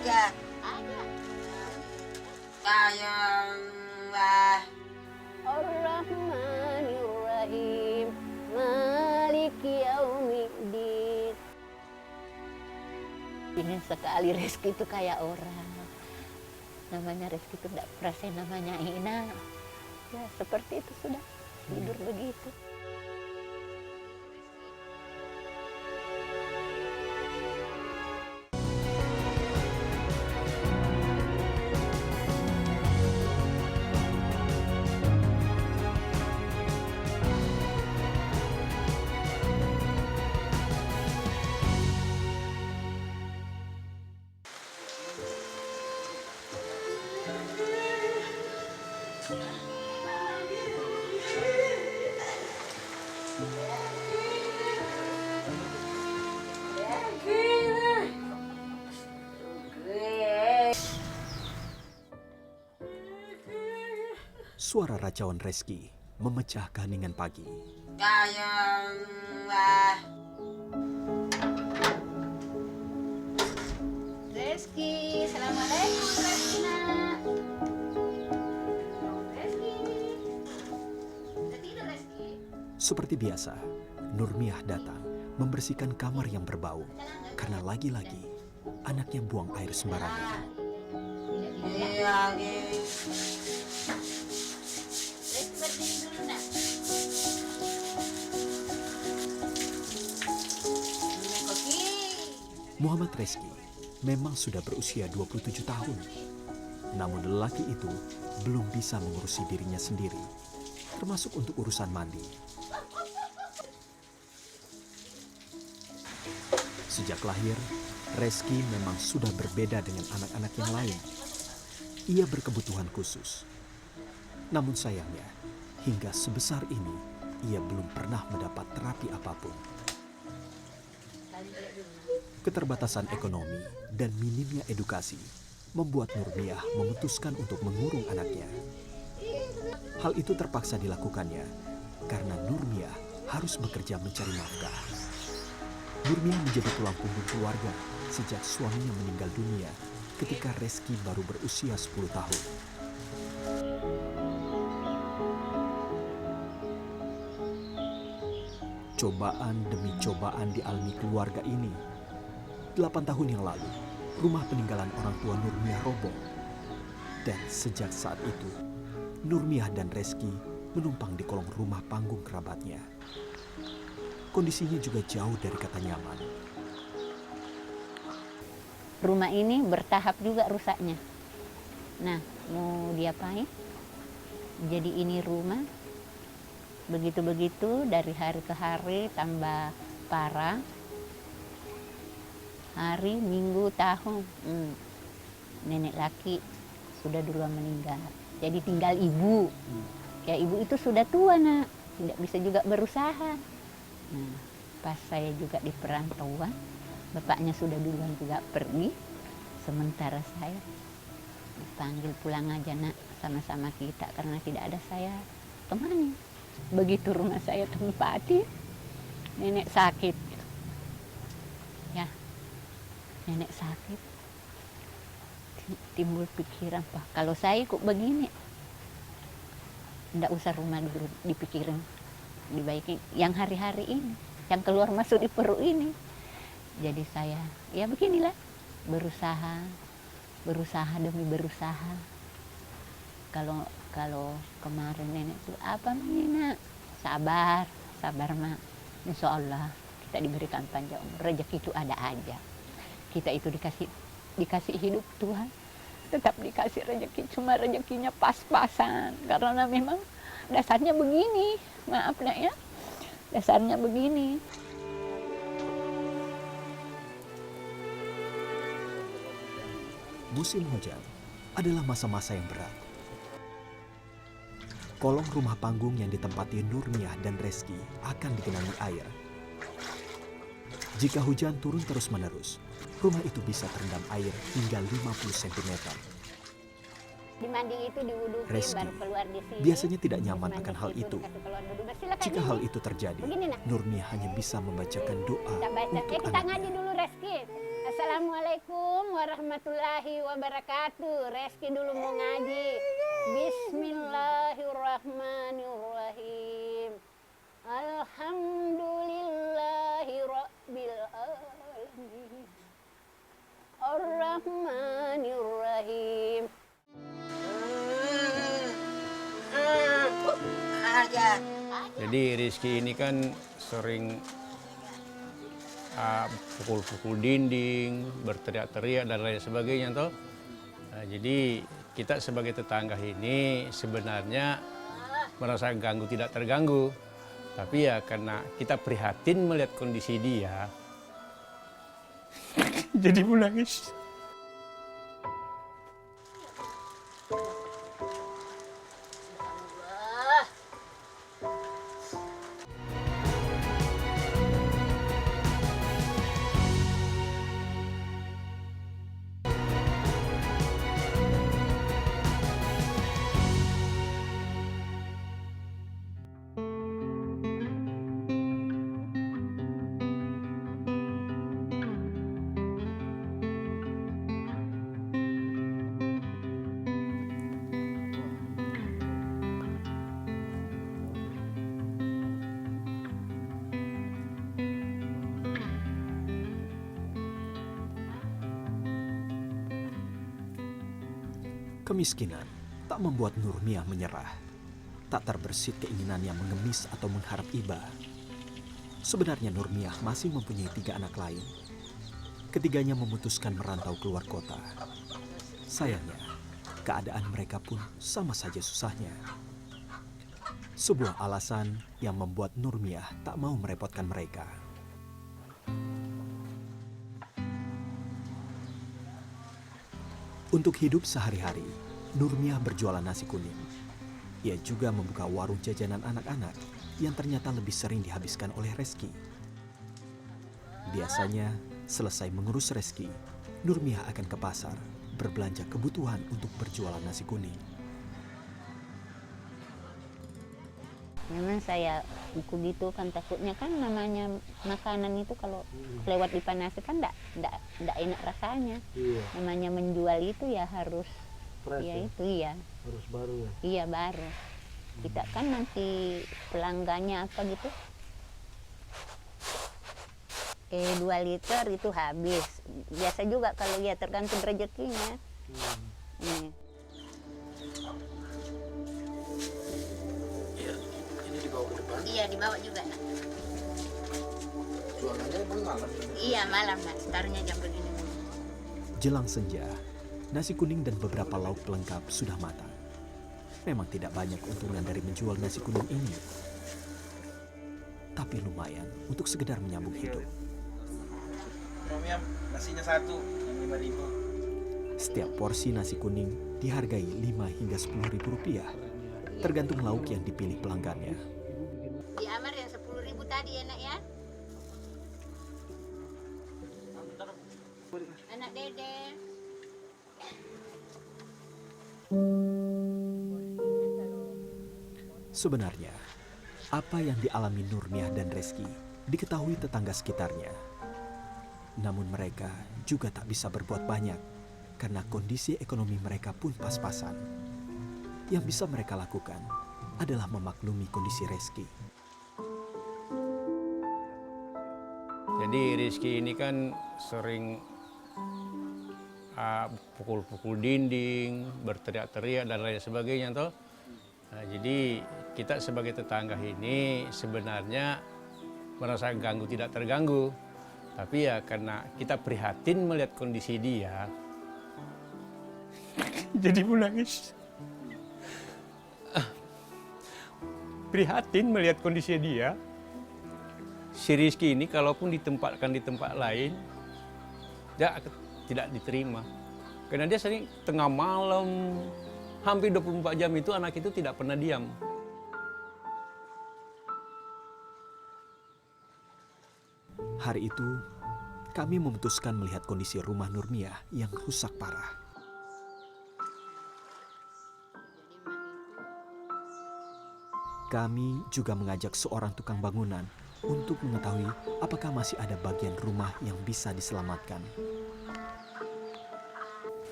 aja. Sayanglah. Ar-Rahmanir-Rahim Maliki Yaumiddin. Ingin sekali Reski itu kayak orang. Namanya Reski itu tidak perasa namanya Ina. Ya seperti itu sudah tidur begitu. Suara racauan Reski memecah keheningan pagi. Sayanglah. Reski, assalamualaikum Reski nak. Reski, udah tidur Reski? Seperti biasa, Nurmiah datang membersihkan kamar yang berbau karena lagi-lagi anaknya buang air sembarangan. Iya, Reski bersihin dulu nak. Muhammad Reski memang sudah berusia 27 tahun. Namun lelaki itu belum bisa mengurusi dirinya sendiri, termasuk untuk urusan mandi. Sejak lahir, Reski memang sudah berbeda dengan anak-anak yang lain. Ia berkebutuhan khusus. Namun sayangnya, hingga sebesar ini, ia belum pernah mendapat terapi apapun. Keterbatasan ekonomi dan minimnya edukasi membuat Nurmiah memutuskan untuk mengurung anaknya. Hal itu terpaksa dilakukannya karena Nurmiah harus bekerja mencari nafkah. Nurmiah menjadi tulang punggung keluarga sejak suaminya meninggal dunia ketika Reski baru berusia 10 tahun. Cobaan demi cobaan dialami keluarga ini. 8 tahun yang lalu, rumah peninggalan orang tua Nurmiah roboh. Dan sejak saat itu, Nurmiah dan Reski menumpang di kolong rumah panggung kerabatnya. Kondisinya juga jauh dari kata nyaman. Rumah ini bertahap juga rusaknya. Nah, mau diapain? Jadi ini rumah begitu-begitu dari hari ke hari tambah parah. Hari, minggu, tahun. Nenek laki sudah duluan meninggal. Jadi tinggal ibu. Ya ibu itu sudah tua nak, tidak bisa juga berusaha. Nah, pas saya juga di perantauan, bapaknya sudah duluan juga pergi. Sementara saya dipanggil pulang aja nak, sama-sama kita karena tidak ada saya temani. Begitu rumah saya tempati, nenek sakit. Ya, nenek sakit. Timbul pikiran, Pak, kalau saya kok begini, tidak usah rumah dulu dipikirin, dibaikin yang hari-hari ini, yang keluar masuk di perut ini. Jadi saya, ya beginilah, berusaha demi berusaha. Kalau kemarin nenek itu apa nak? Sabar mak. Insya Allah kita diberikan panjang umur, rezeki itu ada aja. Kita itu dikasih hidup Tuhan, tetap dikasih rezeki, cuma rezekinya pas-pasan karena memang dasarnya begini. Maaf nak ya, dasarnya begini. Musim hujan adalah masa-masa yang berat. Kolong rumah panggung yang ditempati Nurmiah dan Reski akan digenangi air. Jika hujan turun terus-menerus, rumah itu bisa terendam air hingga 50 cm. Di mandi itu diwudukin, Reski baru keluar di sini. biasanya tidak nyaman akan hal itu. Jika hal itu terjadi, Begini, nak. Nurmiah hanya bisa membacakan doa Kita baca. untuk Kita ngaji anaknya. dulu Reski. Assalamualaikum Assalamualaikum warahmatullahi wabarakatuh. Reski dulu mau ngaji. Bismillahirrahmanirrahim. Alhamdulillahi rabbil alamin. Ar-Rahmanir-Rahim. Jadi Rizky ini kan sering pukul-pukul dinding, berteriak-teriak dan lain sebagainya toh. Nah, jadi kita sebagai tetangga ini sebenarnya merasa ganggu tidak terganggu. Tapi ya karena kita prihatin melihat kondisi dia, jadi menangis. Kemiskinan tak membuat Nurmiah menyerah. Tak terbersit keinginannya mengemis atau mengharap iba. Sebenarnya Nurmiah masih mempunyai 3 anak lain. Ketiganya memutuskan merantau keluar kota. Sayangnya, keadaan mereka pun sama saja susahnya. Sebuah alasan yang membuat Nurmiah tak mau merepotkan mereka. Untuk hidup sehari-hari, Nurmiah berjualan nasi kuning. Ia juga membuka warung jajanan anak-anak yang ternyata lebih sering dihabiskan oleh Reski. Biasanya, selesai mengurus Reski, Nurmiah akan ke pasar, berbelanja kebutuhan untuk berjualan nasi kuning. Memang saya buku gitu kan, takutnya kan namanya makanan itu kalau lewat dipanasi kan enggak enak rasanya. Iya. Namanya menjual itu ya harus Fresh ya ya? itu ya. Harus baru ya. Iya baru. Kita kan nanti pelanggannya apa gitu. 2 liter itu habis. Biasa juga kalau ya tergantung rezekinya. Ini. Iya dibawa juga nak. Jualannya emang malam ya? Iya malam nak, setarnya jam begini. Jelang senja, nasi kuning dan beberapa lauk pelengkap sudah matang. Memang tidak banyak keuntungan dari menjual nasi kuning ini. Tapi lumayan untuk sekedar menyambung hidup. Romiam, nasinya 1, yang 5.000. Setiap porsi nasi kuning dihargai 5 hingga 10 ribu rupiah, tergantung lauk yang dipilih pelanggannya. Di Amar yang 10.000 tadi enak ya. Anak Dede. Sebenarnya, apa yang dialami Nurmiah dan Reski diketahui tetangga sekitarnya. Namun mereka juga tak bisa berbuat banyak karena kondisi ekonomi mereka pun pas-pasan. Yang bisa mereka lakukan adalah memaklumi kondisi Reski. Jadi Rizky ini kan sering pukul-pukul dinding, berteriak-teriak dan lain sebagainya toh. Nah, jadi kita sebagai tetangga ini sebenarnya merasa ganggu tidak terganggu. Tapi ya karena kita prihatin melihat kondisi dia, jadi menangis. Prihatin melihat kondisi dia. Si Rizky ini kalaupun ditempatkan di tempat lain, dia tidak diterima. Karena dia sering tengah malam, hampir 24 jam itu anak itu tidak pernah diam. Hari itu, kami memutuskan melihat kondisi rumah Nurmiah yang rusak parah. Kami juga mengajak seorang tukang bangunan untuk mengetahui apakah masih ada bagian rumah yang bisa diselamatkan.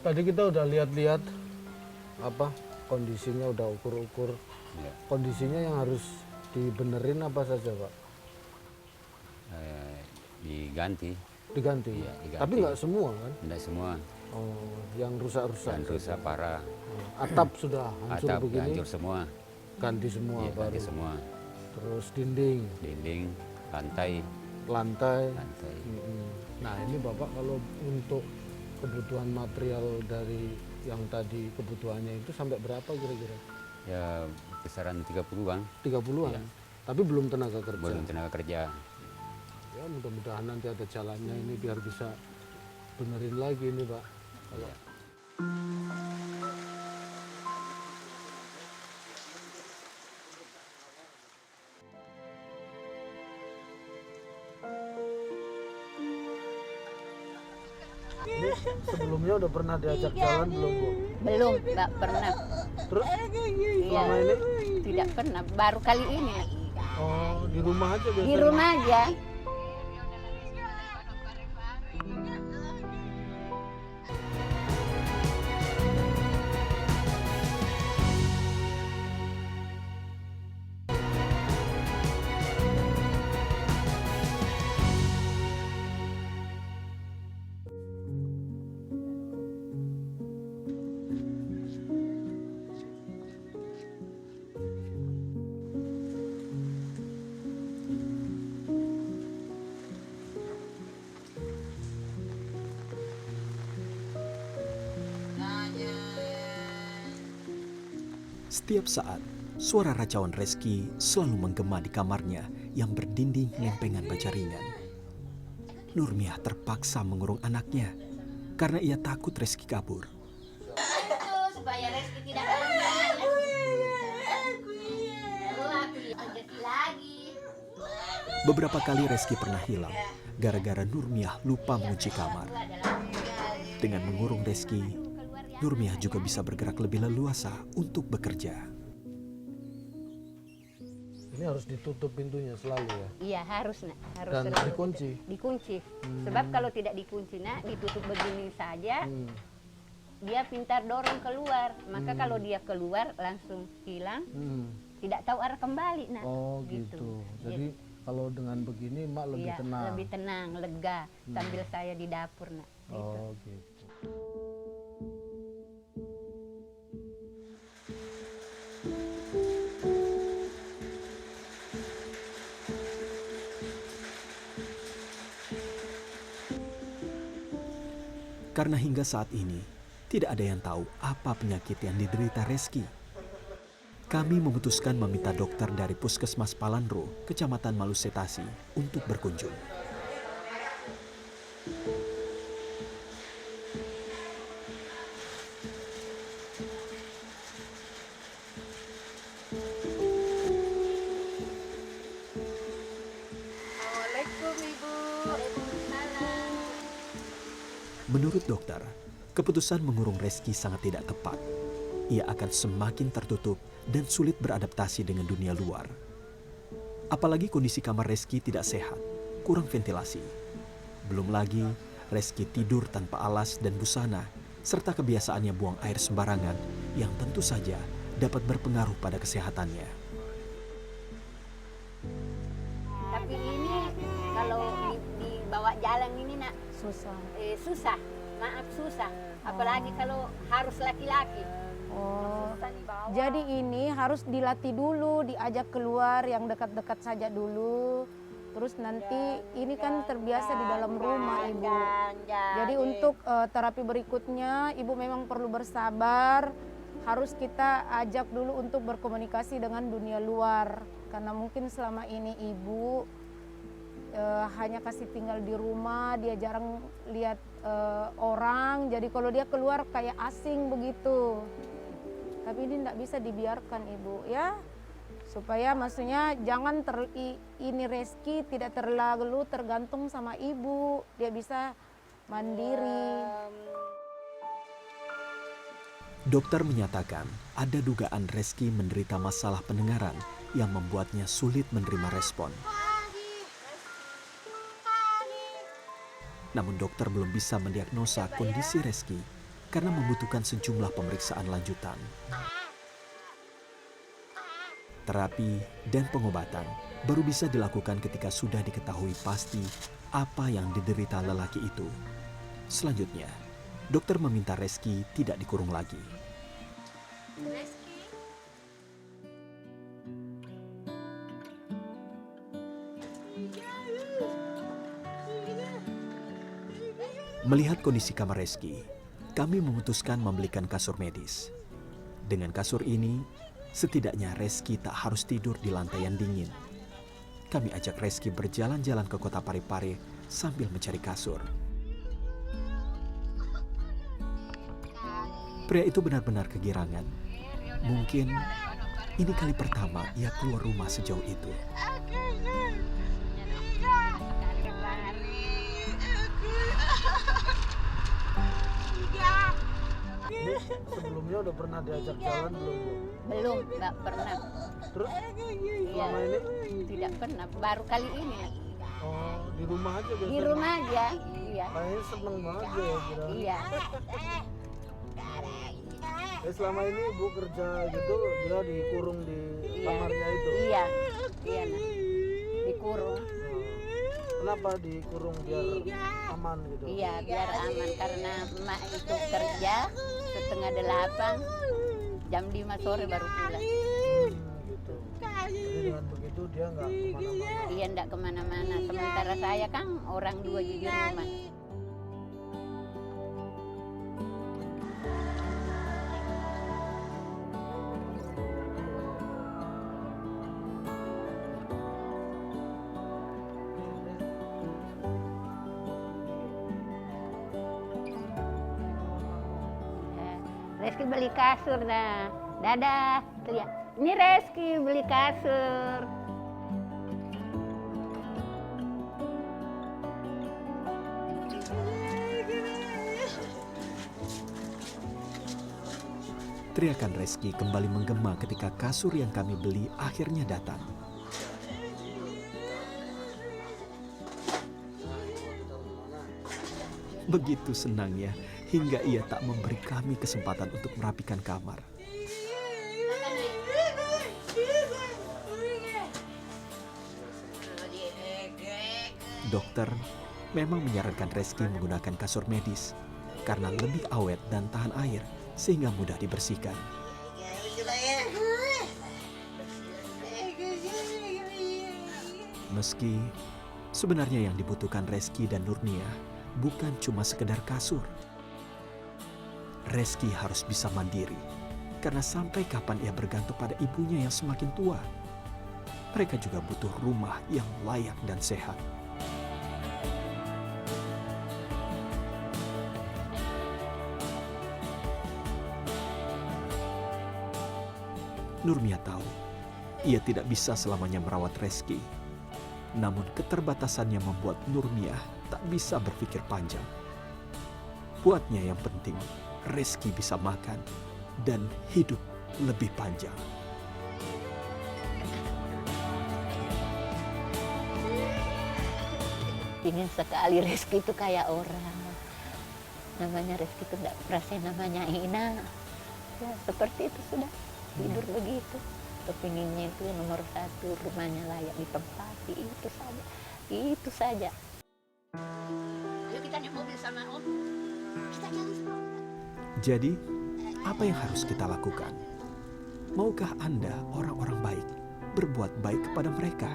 Tadi kita udah lihat-lihat apa kondisinya, udah ukur-ukur. Ya. Kondisinya yang harus dibenerin apa saja, Pak? Diganti, Diganti. Iya, diganti. Tapi nggak semua kan? tidak semua, Oh, yang rusak-rusak. dan rusak parah, Atap sudah hancur atap begini, hancur semua, ganti semua iya, baru. ganti semua, Terus dinding, dinding, lantai, lantai. lantai. Mm-mm. Nah ini Bapak kalau untuk kebutuhan material dari yang tadi kebutuhannya itu sampai berapa kira-kira? Ya kisaran 30-an, 30-an? Iya. Tapi belum tenaga kerja? belum tenaga kerja. Ya mudah-mudahan nanti ada jalannya ini biar bisa benerin lagi ini Pak. Kalau ini sebelumnya udah pernah diajak jalan belum Bu? Belum, nggak pernah. Terus Iya, selama ini? tidak pernah. Baru kali ini Nak. Oh di rumah aja biasanya? Di rumah aja. Setiap saat, suara racauan Reski selalu menggema di kamarnya yang berdinding lempengan baja ringan. Nurmiah terpaksa mengurung anaknya karena ia takut Reski kabur. supaya Reski tidak kemana. Rezeki lagi. Beberapa kali Reski pernah hilang gara-gara Nurmiah lupa mengunci kamar. Dengan mengurung Reski, Nurmiah juga bisa bergerak lebih leluasa untuk bekerja. Ini harus ditutup pintunya selalu ya? Iya harus Nak, harus Dan selalu dikunci? dikunci. Sebab kalau tidak dikunci Nak, ditutup begini saja, Hmm. dia pintar dorong keluar. Maka kalau dia keluar langsung hilang, Hmm. tidak tahu arah kembali Nak. Oh gitu. Jadi kalau dengan begini Mak lebih Iya, tenang? lebih tenang, lega. Sambil saya di dapur Nak. Oh gitu. Karena hingga saat ini, tidak ada yang tahu apa penyakit yang diderita Reski. Kami memutuskan meminta dokter dari Puskesmas Palandro, Kecamatan Malusetasi, untuk berkunjung. Assalamualaikum Ibu. Menurut dokter, keputusan mengurung Reski sangat tidak tepat. Ia akan semakin tertutup dan sulit beradaptasi dengan dunia luar. Apalagi kondisi kamar Reski tidak sehat, kurang ventilasi. Belum lagi, Reski tidur tanpa alas dan busana, serta kebiasaannya buang air sembarangan yang tentu saja dapat berpengaruh pada kesehatannya. Tapi ini kalau dibawa jalan ini Nak, Susah. susah. Maaf susah. Apalagi kalau harus laki-laki. Oh, jadi ini harus dilatih dulu, diajak keluar yang dekat-dekat saja dulu. Terus nanti ini kan terbiasa di dalam rumah Ibu. Jadi untuk terapi berikutnya Ibu memang perlu bersabar. Harus kita ajak dulu untuk berkomunikasi dengan dunia luar. Karena mungkin selama ini Ibu hanya kasih tinggal di rumah, dia jarang lihat orang. Jadi kalau dia keluar kayak asing begitu. Tapi ini tidak bisa dibiarkan Ibu ya, supaya maksudnya jangan ini Reski tidak terlalu tergantung sama Ibu, dia bisa mandiri. Dokter menyatakan ada dugaan Reski menderita masalah pendengaran yang membuatnya sulit menerima respon. Namun dokter belum bisa mendiagnosa kondisi Reski karena membutuhkan sejumlah pemeriksaan lanjutan. Terapi dan pengobatan baru bisa dilakukan ketika sudah diketahui pasti apa yang diderita lelaki itu. Selanjutnya, dokter meminta Reski tidak dikurung lagi. Melihat kondisi kamar Reski, kami memutuskan membelikan kasur medis. Dengan kasur ini, setidaknya Reski tak harus tidur di lantai yang dingin. Kami ajak Reski berjalan-jalan ke kota Parepare sambil mencari kasur. Pria itu benar-benar kegirangan. Mungkin ini kali pertama ia keluar rumah sejauh itu. Ini sebelumnya udah pernah diajak jalan belum, Bu? Belum, nggak pernah. Terus Iya, selama ini tidak pernah. Baru kali ini ya. oh, di rumah aja biasanya? Di rumah aja. Iya. Kayaknya seneng banget ya kira. Iya. Selama ini Ibu kerja gitu, dia dikurung di kamarnya itu? Iya. Iya, nah. Dikurung. Kenapa dikurung biar aman gitu? Iya, biar aman karena emak itu kerja setengah 8, jam 5 sore baru pulang. Gitu. Jadi dengan begitu dia nggak kemana-mana. Iya, enggak kemana-mana. Sementara saya kan orang dua di rumah. Reski beli kasur dah. Dadah. Lihat. Ini Reski beli kasur. Teriakan Reski kembali menggema ketika kasur yang kami beli akhirnya datang. Begitu senangnya hingga ia tak memberi kami kesempatan untuk merapikan kamar. Dokter memang menyarankan Reski menggunakan kasur medis karena lebih awet dan tahan air sehingga mudah dibersihkan. Meski sebenarnya yang dibutuhkan Reski dan Nurnia bukan cuma sekedar kasur. Reski harus bisa mandiri karena sampai kapan ia bergantung pada ibunya yang semakin tua. Mereka juga butuh rumah yang layak dan sehat. Nurmia tahu ia tidak bisa selamanya merawat Reski. Namun keterbatasannya membuat Nurmia tak bisa berpikir panjang. Buatnya yang penting Reski bisa makan dan hidup lebih panjang. Ingin sekali Reski itu kayak orang. Namanya Reski itu enggak perasa namanya Ina. Ya seperti itu sudah. Tidur begitu. Kepinginnya itu nomor 1, rumahnya layak ditempati. Itu saja. Itu saja. Ayo kita naik mobil sama Om. Kita jalan sama Om. Jadi, apa yang harus kita lakukan? Maukah Anda, orang-orang baik, berbuat baik kepada mereka?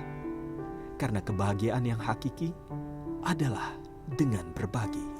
Karena kebahagiaan yang hakiki adalah dengan berbagi.